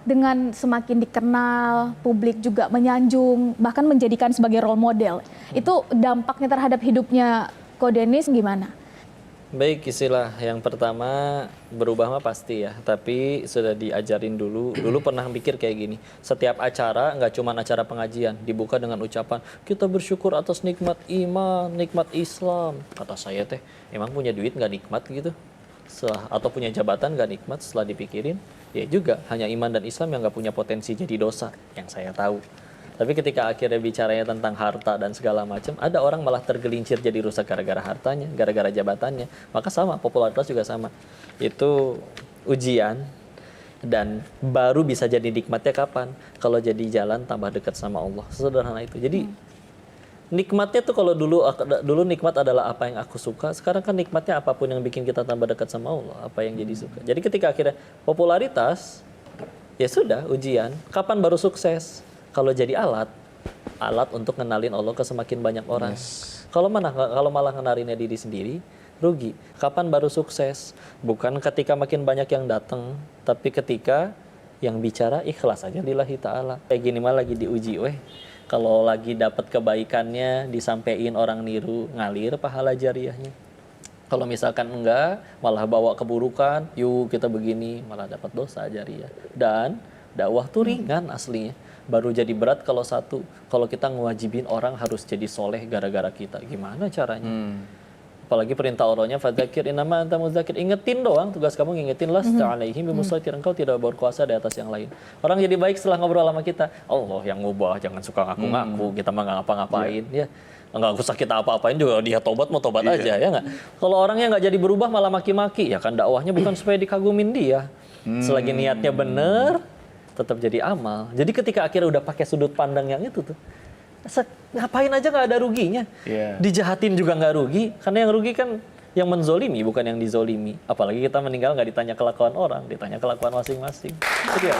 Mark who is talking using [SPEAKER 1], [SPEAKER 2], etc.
[SPEAKER 1] dengan semakin dikenal, publik juga menyanjung, bahkan menjadikan sebagai role model, itu dampaknya terhadap hidupnya Ko Denis gimana?
[SPEAKER 2] Baik, istilah yang pertama berubah mah pasti ya, tapi sudah diajarin dulu. Dulu pernah mikir kayak gini, setiap acara, nggak cuma acara pengajian, dibuka dengan ucapan, kita bersyukur atas nikmat iman, nikmat Islam. Kata saya teh, emang punya duit nggak nikmat gitu? Atau punya jabatan nggak nikmat? Setelah dipikirin, ya juga, hanya iman dan Islam yang nggak punya potensi jadi dosa, yang saya tahu. Tapi ketika akhirnya bicaranya tentang harta dan segala macam, ada orang malah tergelincir jadi rusak gara-gara hartanya, gara-gara jabatannya. Maka sama, popularitas juga sama. Itu ujian dan baru bisa jadi nikmatnya kapan? Kalau jadi jalan tambah dekat sama Allah. Sesederhana itu. Jadi nikmatnya tuh kalau dulu nikmat adalah apa yang aku suka, sekarang kan nikmatnya apapun yang bikin kita tambah dekat sama Allah, apa yang jadi suka. Jadi ketika akhirnya popularitas, ya sudah ujian. Kapan baru sukses? Kalau jadi alat untuk ngenalin Allah ke semakin banyak orang. Kalau malah ngenalinnya diri sendiri, rugi. Kapan baru sukses? Bukan ketika makin banyak yang datang, tapi ketika yang bicara ikhlas aja lillahi ta'ala. Kayak gini mah lagi diuji weh. Kalau lagi dapat kebaikannya disampein orang niru, ngalir pahala jariahnya. Kalau misalkan enggak, malah bawa keburukan, yuk kita begini, malah dapat dosa jariah. Dan dakwah tuh ringan aslinya. Baru jadi berat kalau kita ngewajibin orang harus jadi soleh gara-gara kita. Gimana caranya? Apalagi perintah Allahnya, fadzakir innama anta mudzakir. Ingetin doang, tugas kamu ngingetin, lasta alaihim bimusaitir, engkau tidak berkuasa di atas yang lain. Orang jadi baik setelah ngobrol sama kita. Allah yang ngubah, jangan suka ngaku-ngaku, kita mah nggak ngapa-ngapain. Ya, nggak usah kita apa-apain juga, dia tobat mau tobat aja, ya nggak? Kalau orangnya nggak jadi berubah malah maki-maki, ya kan dakwahnya bukan supaya dikagumin dia. Selagi niatnya bener, tetap jadi amal. Jadi ketika akhirnya udah pakai sudut pandang yang itu tuh, ngapain aja nggak ada ruginya. Dijahatin juga nggak rugi, karena yang rugi kan yang menzolimi, bukan yang dizolimi. Apalagi kita meninggal nggak ditanya kelakuan orang, ditanya kelakuan masing-masing. Jadi ya.